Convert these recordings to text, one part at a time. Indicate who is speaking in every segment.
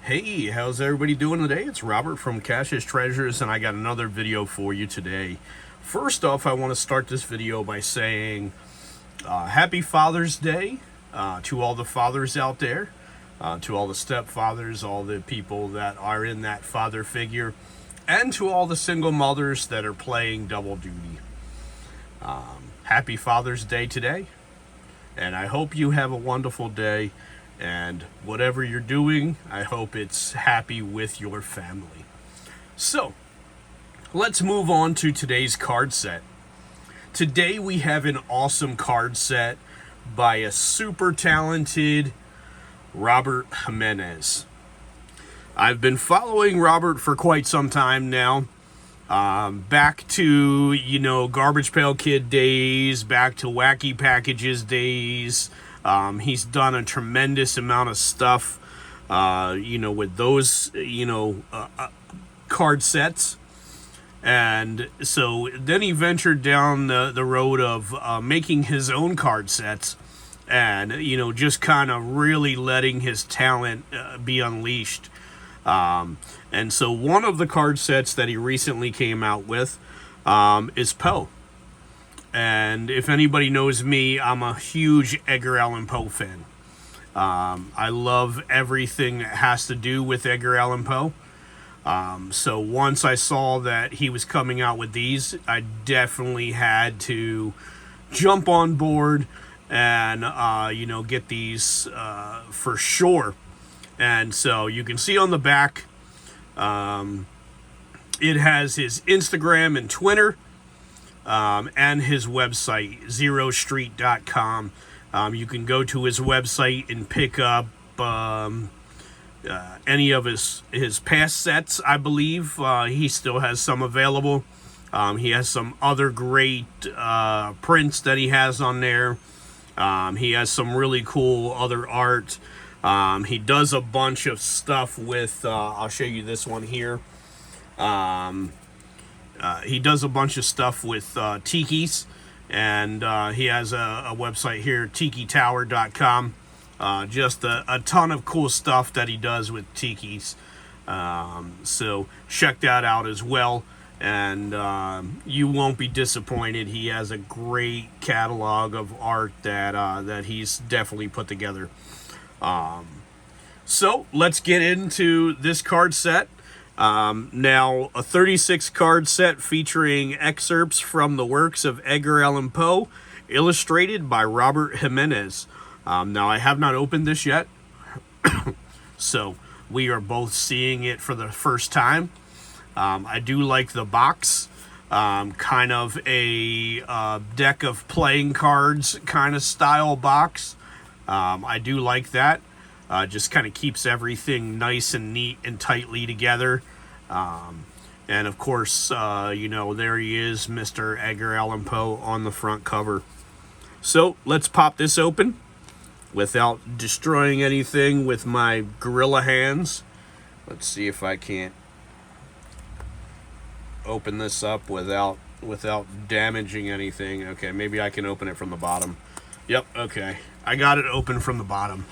Speaker 1: Hey, how's everybody doing today? It's Robert from Cash's Treasures, and I got another video for you today. First off, I want to start this video by saying Happy Father's Day to all the fathers out there, to all the stepfathers, all the people that are in that father figure, and to all the single mothers that are playing double duty. Happy Father's Day today, and I hope you have a wonderful day. And whatever you're doing, I hope it's happy with your family. So, let's move on to today's card set. Today we have an awesome card set by a super talented Robert Jimenez. I've been following Robert for quite some time now. Back to, Garbage Pail Kid days, back to Wacky Packages days. He's done a tremendous amount of stuff, with those, card sets. And so then he ventured down the road of making his own card sets and, just kind of really letting his talent be unleashed. And so one of the card sets that he recently came out with is POE. And if anybody knows me, I'm a huge Edgar Allan Poe fan. I love everything that has to do with Edgar Allan Poe. So once I saw that he was coming out with these, I definitely had to jump on board and, get these for sure. And so you can see on the back, it has his Instagram and Twitter. And his website, zerostreet.com. You can go to his website and pick up any of his past sets, I believe. He still has some available. He has some other great prints that he has on there. He has some really cool other art. He does a bunch of stuff with, I'll show you this one here. He does a bunch of stuff with tikis, and he has a website here, tikitower.com. Just a ton of cool stuff that he does with tikis. So check that out as well, and you won't be disappointed. He has a great catalog of art that he's definitely put together. So let's get into this card set. Now, a 36 card set featuring excerpts from the works of Edgar Allan Poe, illustrated by Robert Jimenez. Now, I have not opened this yet, so we are both seeing it for the first time. I do like the box, kind of a deck of playing cards kind of style box. I do like that. Just kind of keeps everything nice and neat and tightly together. And of course, there he is, Mr. Edgar Allan Poe on the front cover. So let's pop this open without destroying anything with my gorilla hands. Let's see if I can't open this up without damaging anything. Okay, maybe I can open it from the bottom. Yep, okay. I got it open from the bottom.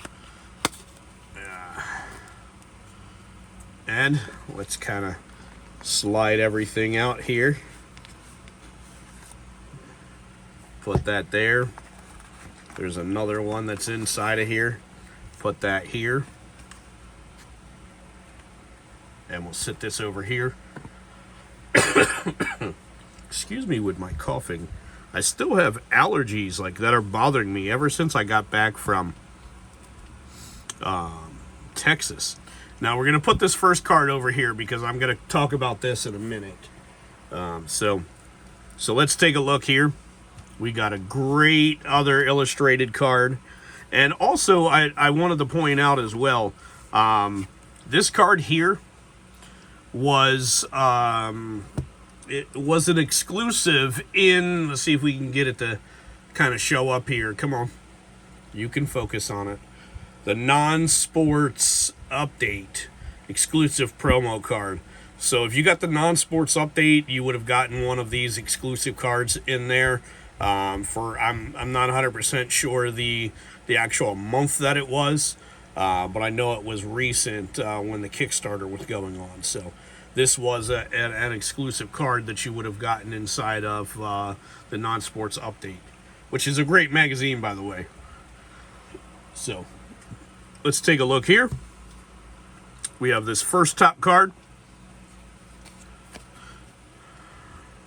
Speaker 1: And let's kind of slide everything out here. Put that there. There's another one that's inside of here. Put that here. And we'll sit this over here. Excuse me with my coughing. I still have allergies that are bothering me ever since I got back from Texas. Now, we're going to put this first card over here because I'm going to talk about this in a minute. So let's take a look here. We got a great other illustrated card. And also, I wanted to point out as well, this card here was it was an exclusive in, let's see if we can get it to kind of show up here. Come on. You can focus on it. The non-sports update exclusive promo card. So if you got the non-sports update, you would have gotten one of these exclusive cards in there. I'm not 100% sure the actual month that it was, but I know it was recent when the Kickstarter was going on. So this was an exclusive card that you would have gotten inside of the Non-Sports Update, which is a great magazine, by the way. So let's take a look here. We have this first top card,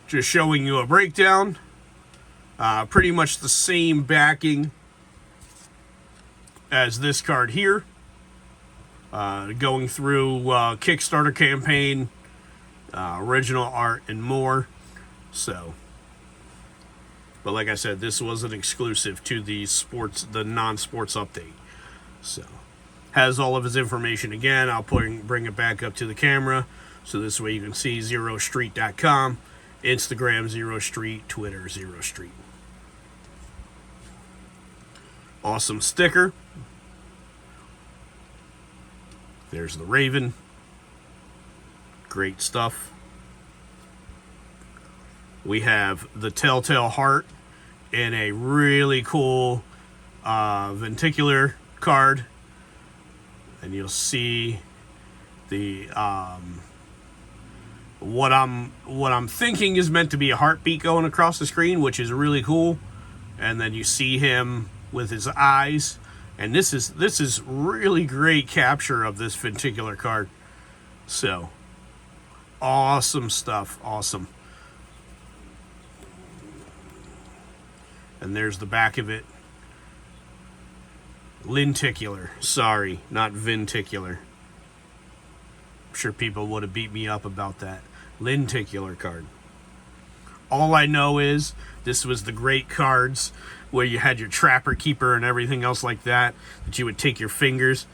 Speaker 1: just showing you a breakdown. Pretty much the same backing as this card here. Going through Kickstarter campaign, original art, and more. So, but like I said, this was an exclusive to the Non-Sports Update. So, has all of his information again. I'll bring it back up to the camera, so this way you can see ZeroStreet.com, Instagram Zero Street, Twitter Zero Street. Awesome sticker. There's the Raven. Great stuff. We have the Telltale Heart in a really cool Venticular card. And you'll see the what I'm thinking is meant to be a heartbeat going across the screen, which is really cool. And then you see him with his eyes. And this is really great capture of this Venticular card. So, awesome stuff. Awesome. And there's the back of it. Lenticular. Sorry, not Venticular. I'm sure people would have beat me up about that. Lenticular card. All I know is this was the great cards where you had your Trapper Keeper and everything else like that you would take your fingers,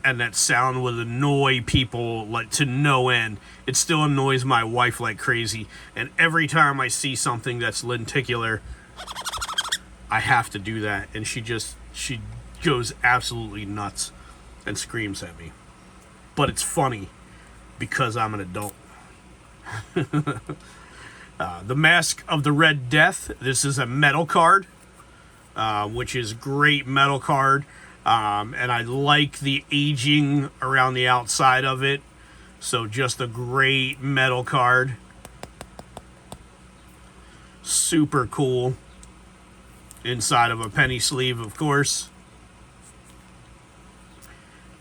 Speaker 1: and that sound would annoy people like to no end. It still annoys my wife like crazy, and every time I see something that's lenticular, I have to do that, and she goes absolutely nuts and screams at me. But it's funny because I'm an adult. The Mask of the Red Death. This is a metal card, which is great metal card. And I like the aging around the outside of it. So just a great metal card. Super cool. Inside of a penny sleeve, of course.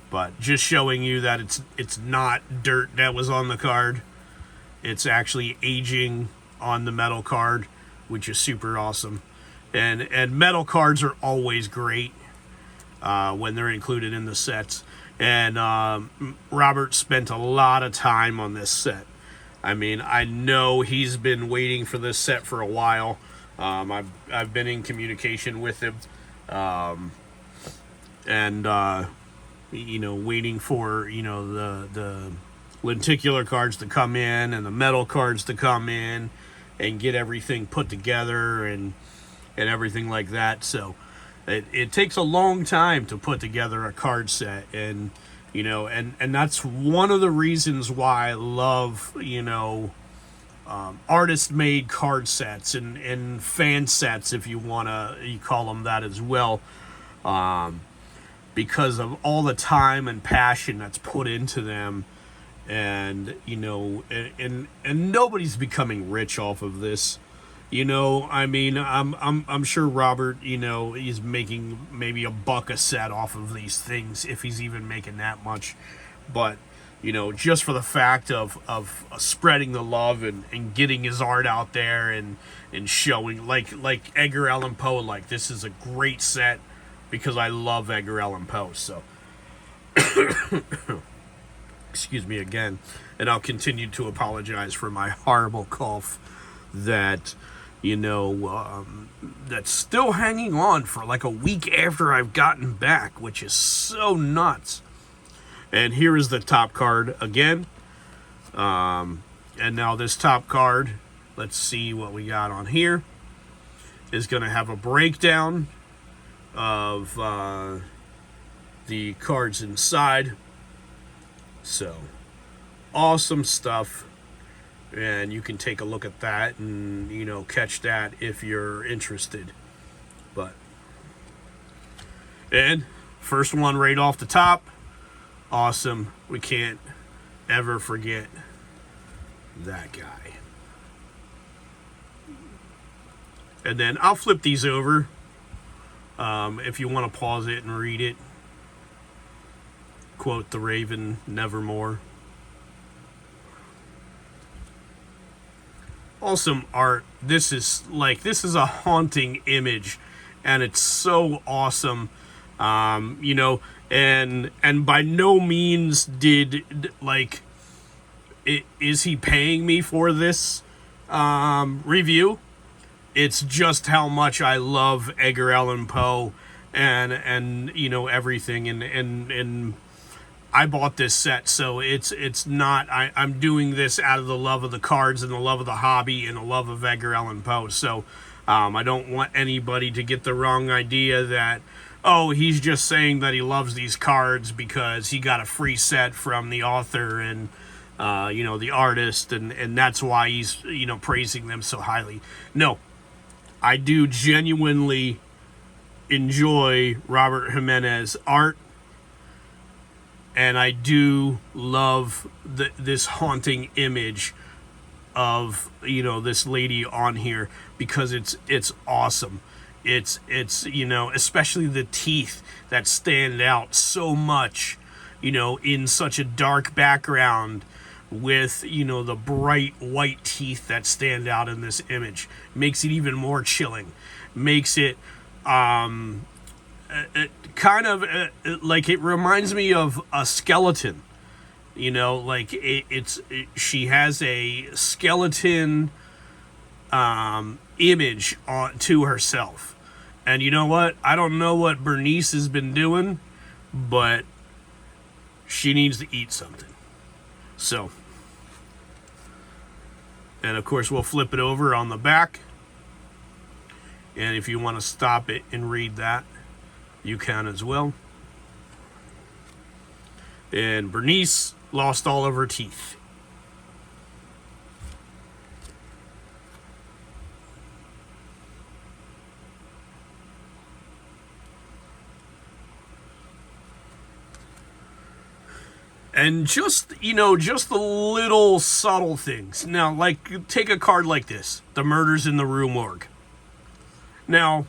Speaker 1: But just showing you that it's not dirt that was on the card. It's actually aging on the metal card, which is super awesome. And metal cards are always great when they're included in the sets. And Robert spent a lot of time on this set. I mean, I know he's been waiting for this set for a while. I've been in communication with him, waiting for the lenticular cards to come in and the metal cards to come in and get everything put together and everything like that. So it takes a long time to put together a card set, and that's one of the reasons why I love artist-made card sets and fan sets, if you call them that as well, because of all the time and passion that's put into them. And and nobody's becoming rich off of this. I mean, I'm sure Robert, he's making maybe $1 a set off of these things, if he's even making that much. But just for the fact of spreading the love and getting his art out there and showing, like Edgar Allan Poe, like, this is a great set because I love Edgar Allan Poe. So excuse me again, and I'll continue to apologize for my horrible cough that that's still hanging on for like a week after I've gotten back, which is so nuts. And here is the top card again, and now this top card, let's see what we got on here, is going to have a breakdown of the cards inside. So, awesome stuff, and you can take a look at that and, catch that if you're interested. But And first one right off the top. Awesome. We can't ever forget that guy. And then I'll flip these over if you want to pause it and read it. Quote the Raven, nevermore. Awesome art. This is a haunting image, and it's so awesome. You know, and by no means is he paying me for this review. It's just how much I love Edgar Allan Poe and you know, everything, and I bought this set, so it's not, I'm doing this out of the love of the cards and the love of the hobby and the love of Edgar Allan Poe. So I don't want anybody to get the wrong idea that, oh, he's just saying that he loves these cards because he got a free set from the author and you know, the artist, and that's why he's, you know, praising them so highly. No, I do genuinely enjoy Robert Jimenez art. And I do love this haunting image of, you know, this lady on here, because it's awesome. It's you know, especially the teeth that stand out so much, you know, in such a dark background with, you know, the bright white teeth that stand out in this image. Makes it even more chilling. Makes it kind of like, it reminds me of a skeleton, you know, like she has a skeleton image on to herself. And you know what, I don't know what Bernice has been doing, but she needs to eat something. So, and of course we'll flip it over on the back, and if you want to stop it and read that, you can as well. And Bernice lost all of her teeth. And just, you know, just the little subtle things. Now, like, take a card like this, The Murders in the Rue Morgue. Now,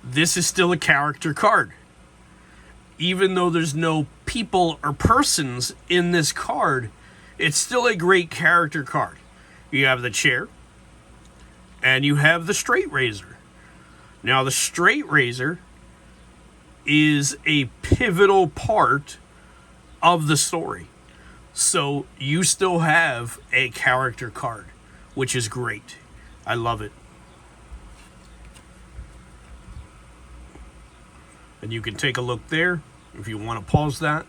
Speaker 1: this is still a character card. Even though there's no people or persons in this card, it's still a great character card. You have the chair, and you have the straight razor. Now, the straight razor is a pivotal part of the story. So you still have a character card, which is great. I love it. And you can take a look there if you want to pause that.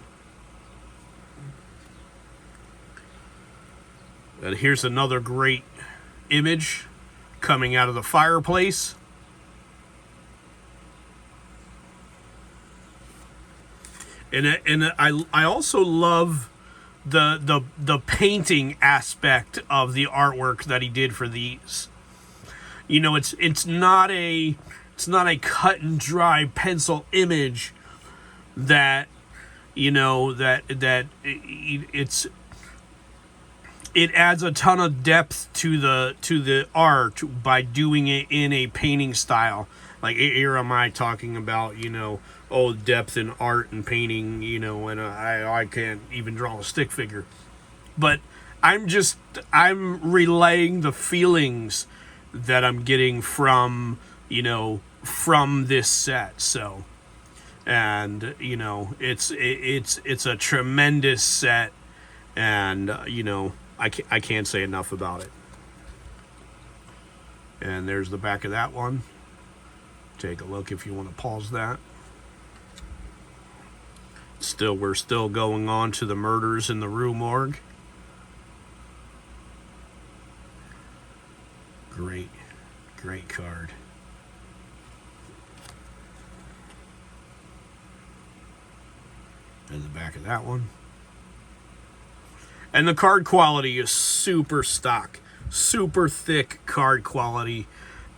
Speaker 1: And here's another great image coming out of the fireplace. And I also love the painting aspect of the artwork that he did for these. You know, it's not a cut and dry pencil image that, you know, it adds a ton of depth to the art by doing it in a painting style. Like, here am I talking about, you know, depth in art and painting, you know, and I can't even draw a stick figure. But I'm relaying the feelings that I'm getting from, you know, from this set. So, and, you know, it's a tremendous set, and, you know, I can't say enough about it. And there's the back of that one. Take a look if you want to pause that. We're still going on to the murders in the Rue Morgue. Great card. And the back of that one. And the card quality is super stock, super thick card quality.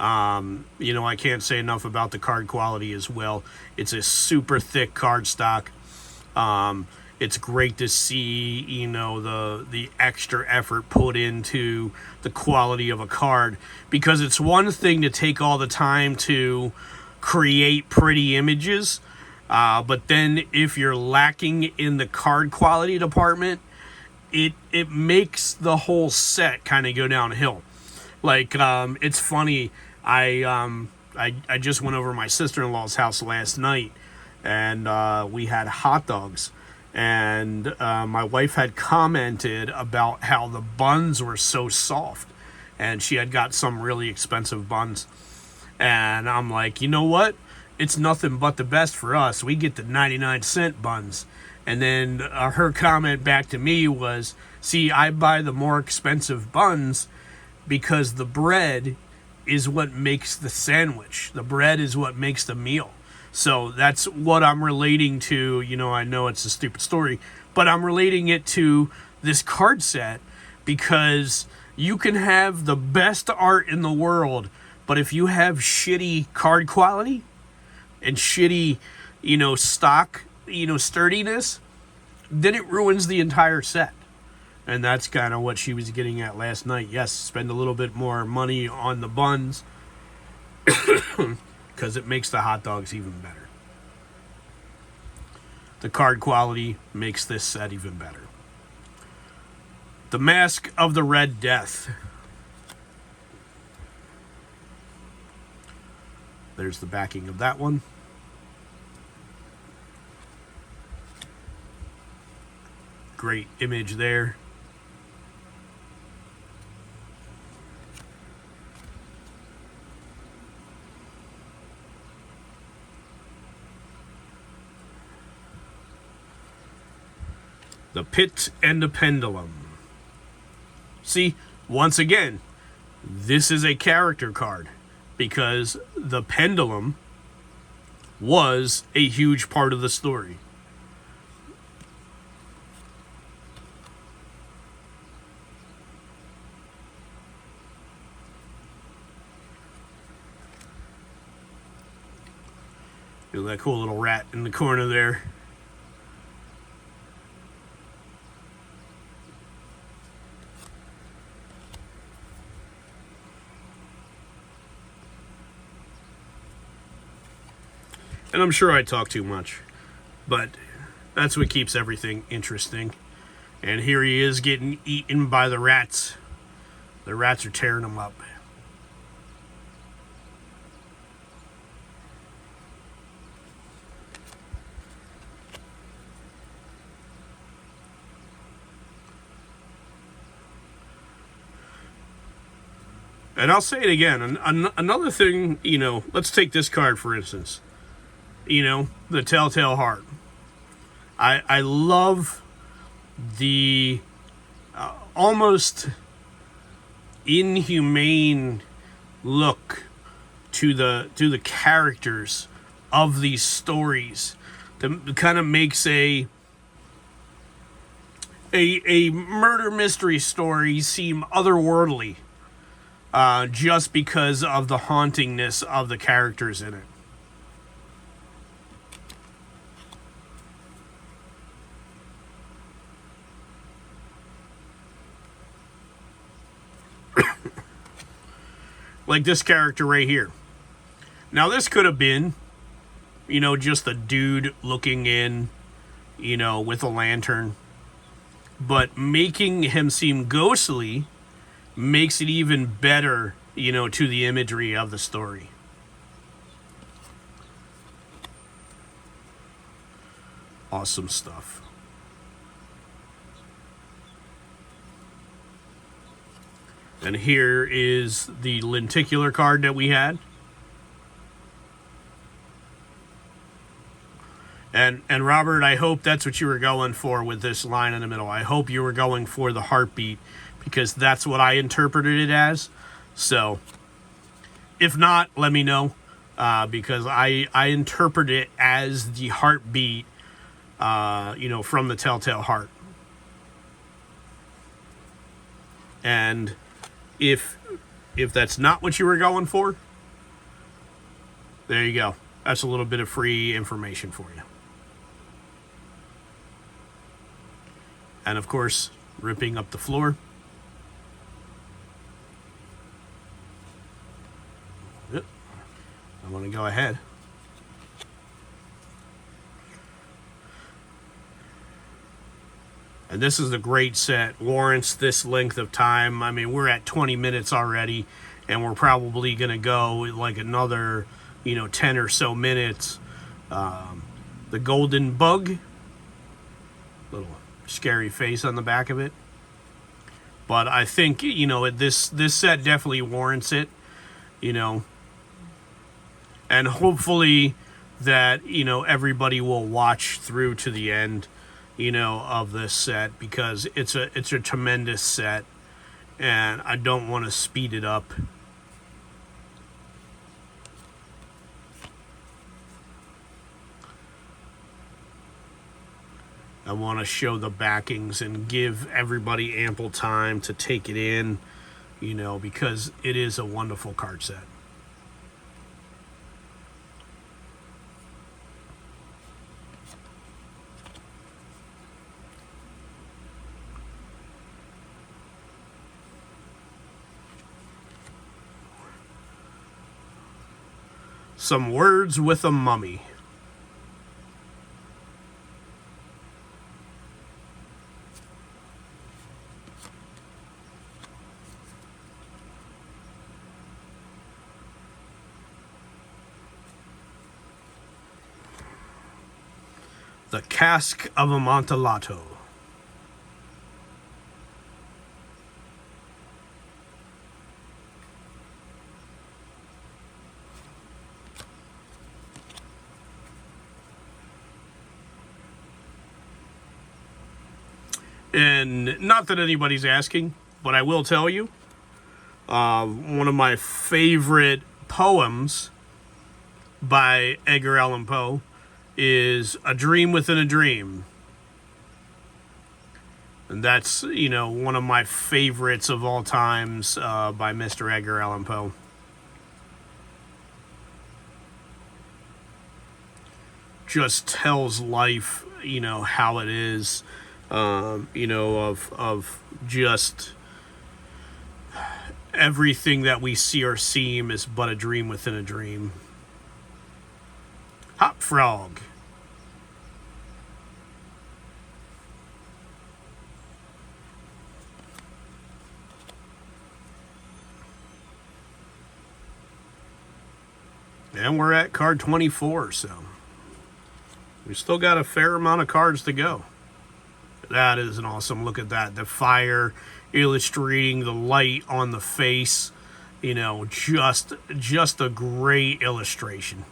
Speaker 1: You know, I can't say enough about the card quality as well. It's a super thick card stock. It's great to see, you know, the extra effort put into the quality of a card, because it's one thing to take all the time to create pretty images, but then if you're lacking in the card quality department, it makes the whole set kind of go downhill. Like, it's funny. I just went over to my sister-in-law's house last night, and we had hot dogs. And my wife had commented about how the buns were so soft, and she had got some really expensive buns. And I'm like, you know what? It's nothing but the best for us. We get the 99-cent buns. And then her comment back to me was, see, I buy the more expensive buns because the bread is what makes the sandwich. The bread is what makes the meal. So that's what I'm relating to. You know, I know it's a stupid story, but I'm relating it to this card set, because you can have the best art in the world, but if you have shitty card quality and shitty, you know, stock, you know, sturdiness, then it ruins the entire set. And that's kind of what she was getting at last night. Yes, spend a little bit more money on the buns, because it makes the hot dogs even better. The card quality makes this set even better. The Mask of the Red Death. There's the backing of that one. Great image there. The Pit and the Pendulum. See, once again, this is a character card, because the pendulum was a huge part of the story. Look at that cool little rat in the corner there. And I'm sure I talk too much, but that's what keeps everything interesting. And here he is getting eaten by the rats. The rats are tearing him up. And I'll say it again. Another thing, you know, let's take this card for instance. You know, the Telltale Heart. I love the almost inhumane look to the characters of these stories. That kind of makes a murder mystery story seem otherworldly, just because of the hauntingness of the characters in it. Like this character right here. Now this could have been, you know, just a dude looking in, you know, with a lantern. But making him seem ghostly makes it even better, you know, to the imagery of the story. Awesome stuff. And here is the lenticular card that we had. And Robert, I hope that's what you were going for with this line in the middle. I hope you were going for the heartbeat, because that's what I interpreted it as. So, if not, let me know, because I interpret it as the heartbeat, you know, from the Telltale Heart. And if that's not what you were going for, There you go. That's a little bit of free information for you. And of course, ripping up the floor. Yep. I want to go ahead. And this is a great set. Warrants this length of time. I mean, we're at 20 minutes already, and we're probably going to go like another, 10 or so minutes. The golden bug. Little scary face on the back of it. But I think, this set definitely warrants it, And hopefully that, everybody will watch through to the end, of this set, because it's a tremendous set, and I don't want to speed it up. I want to show the backings and give everybody ample time to take it in, because it is a wonderful card set. Some Words with a Mummy. The Cask of Amontillado. And not that anybody's asking, but I will tell you, one of my favorite poems by Edgar Allan Poe is A Dream Within a Dream. And that's, one of my favorites of all times by Mr. Edgar Allan Poe. Just tells life, how it is, of just everything that we see or seem is but a dream within a dream. Hop Frog. And we're at card 24, so we still got a fair amount of cards to go. That is an awesome look at that. The fire illustrating the light on the face. Just a great illustration.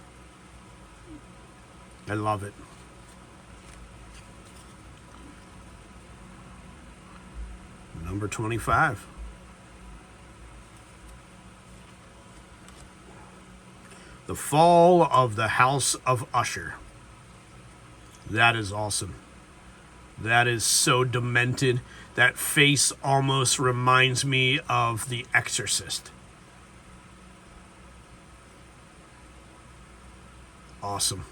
Speaker 1: I love it. Number 25. The Fall of the House of Usher. That is awesome. That is so demented. That face almost reminds me of The Exorcist. Awesome.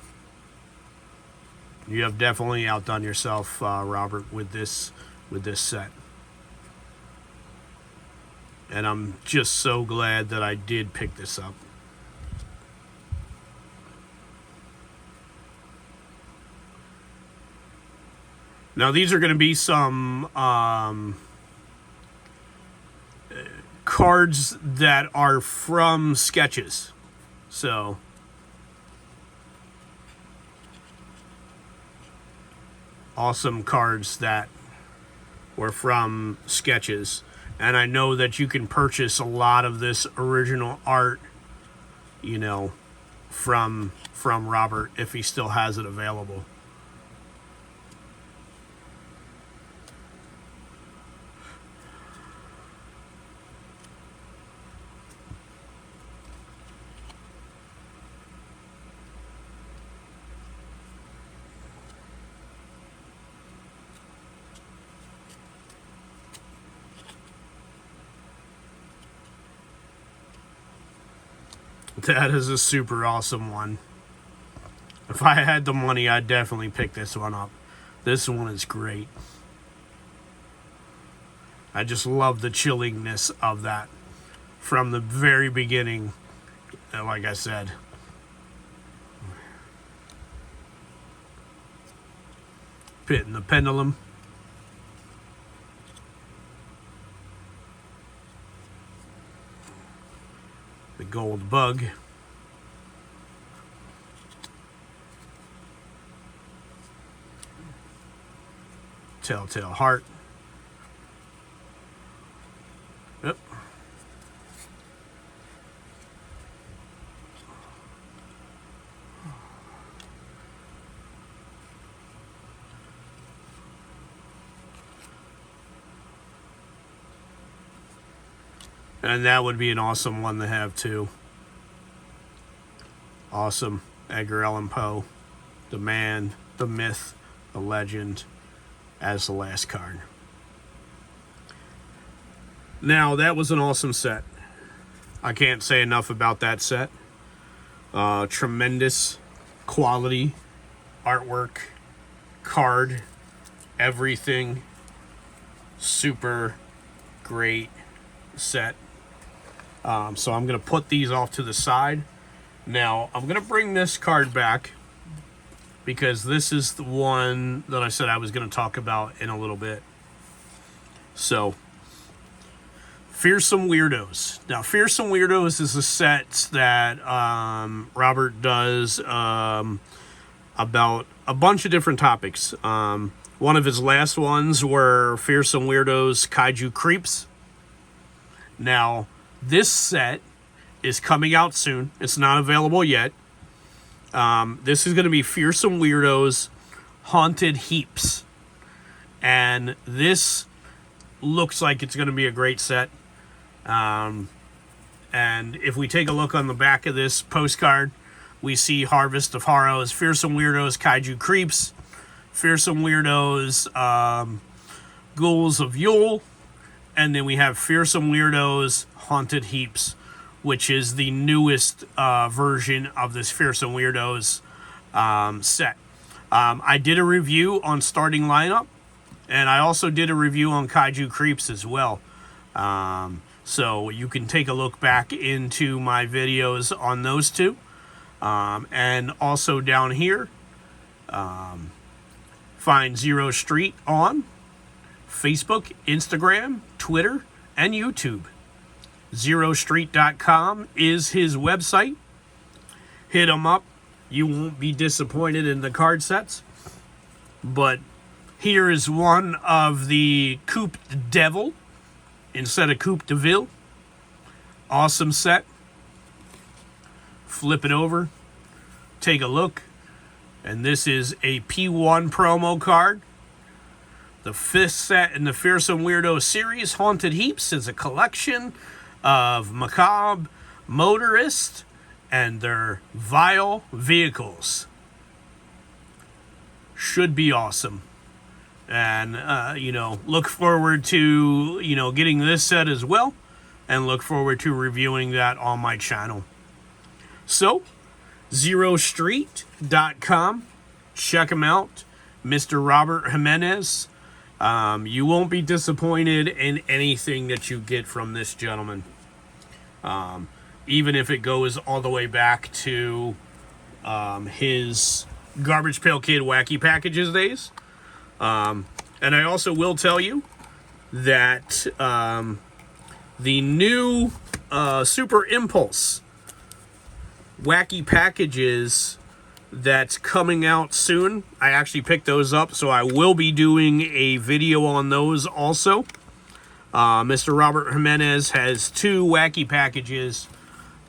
Speaker 1: You have definitely outdone yourself, Robert, with this set. And I'm just so glad that I did pick this up. Now, these are going to be some cards that are from sketches. So, awesome cards that were from sketches. And I know that you can purchase a lot of this original art, from Robert, if he still has it available. That is a super awesome one. If I had the money, I'd definitely pick this one up. This one is great. I just love the chillingness of that from the very beginning. Like I said, Pit and the Pendulum. The Gold Bug. Telltale Heart. Yep. And that would be an awesome one to have too. Awesome. Edgar Allan Poe, the man, the myth, the legend, as the last card. Now, that was an awesome set. I can't say enough about that set. Tremendous quality, artwork, card, everything. Super great set. So I'm going to put these off to the side. Now, I'm going to bring this card back because this is the one that I said I was going to talk about in a little bit. So, Fearsome Weirdos. Now, Fearsome Weirdos is a set that Robert does about a bunch of different topics. One of his last ones were Fearsome Weirdos Kaiju Creeps. Now, this set is coming out soon. It's not available yet. This is going to be Fearsome Weirdos Haunted Heaps. And this looks like it's going to be a great set. And if we take a look on the back of this postcard, we see Harvest of Horrors, Fearsome Weirdos Kaiju Creeps, Fearsome Weirdos Ghouls of Yule, and then we have Fearsome Weirdos Haunted Heaps, which is the newest version of this Fearsome Weirdos set. I did a review on Starting Lineup, and I also did a review on Kaiju Creeps as well. So you can take a look back into my videos on those two. And also down here, find Zero Street on Facebook, Instagram, Twitter, and YouTube. ZeroStreet.com is his website. Hit him up. You won't be disappointed in the card sets. But here is one of the Coupe de Devil instead of Coupe de Ville. Awesome set. Flip it over. Take a look. And this is a P1 promo card. The fifth set in the Fearsome Weirdo series, Haunted Heaps, is a collection of macabre motorists and their vile vehicles. Should be awesome. And, look forward to, getting this set as well. And look forward to reviewing that on my channel. So, ZeroStreet.com. Check him out. Mr. Robert Jimenez. You won't be disappointed in anything that you get from this gentleman. Even if it goes all the way back to his Garbage Pail Kid Wacky Packages days. And I also will tell you that the new Super Impulse Wacky Packages that's coming out soon, I actually picked those up, so I will be doing a video on those also. Mr. Robert Jimenez has 2 Wacky Packages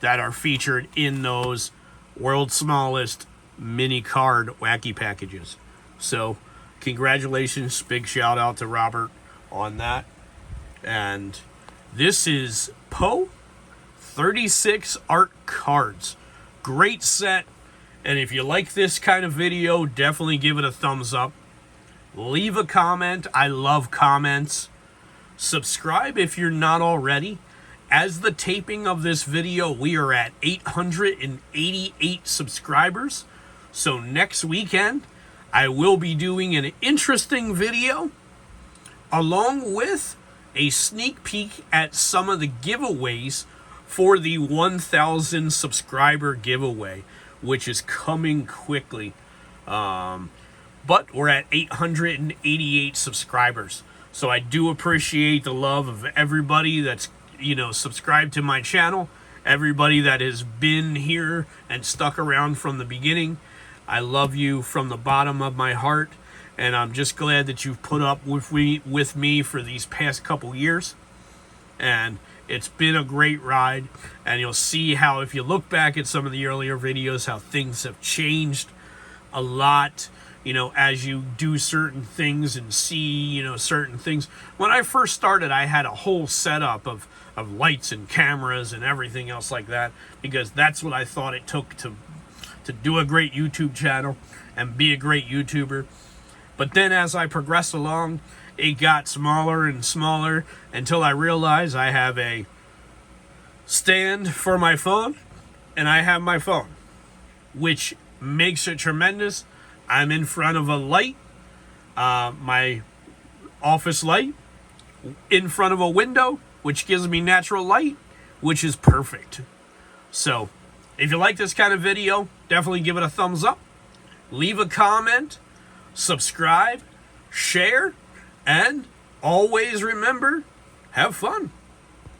Speaker 1: that are featured in those world's smallest mini card Wacky Packages. So, congratulations, big shout out to Robert on that. And this is POE 36 art cards. Great set. And if you like this kind of video, definitely give it a thumbs up. Leave a comment. I love comments. Subscribe if you're not already. As the taping of this video, we are at 888 subscribers. So next weekend, I will be doing an interesting video along with a sneak peek at some of the giveaways for the 1,000 subscriber giveaway, which is coming quickly. But we're at 888 subscribers. So I do appreciate the love of everybody that's, subscribed to my channel. Everybody that has been here and stuck around from the beginning. I love you from the bottom of my heart. And I'm just glad that you've put up with me for these past couple years. And it's been a great ride. And you'll see how, if you look back at some of the earlier videos, how things have changed a lot, as you do certain things and see, certain things. When I first started, I had a whole setup of lights and cameras and everything else like that, because that's what I thought it took to do a great YouTube channel and be a great YouTuber. But then as I progressed along, it got smaller and smaller until I realized I have a stand for my phone and I have my phone, which makes it tremendous. I'm in front of a light, my office light, in front of a window, which gives me natural light, which is perfect. So if you like this kind of video, definitely give it a thumbs up, leave a comment, subscribe, share, and always remember, have fun.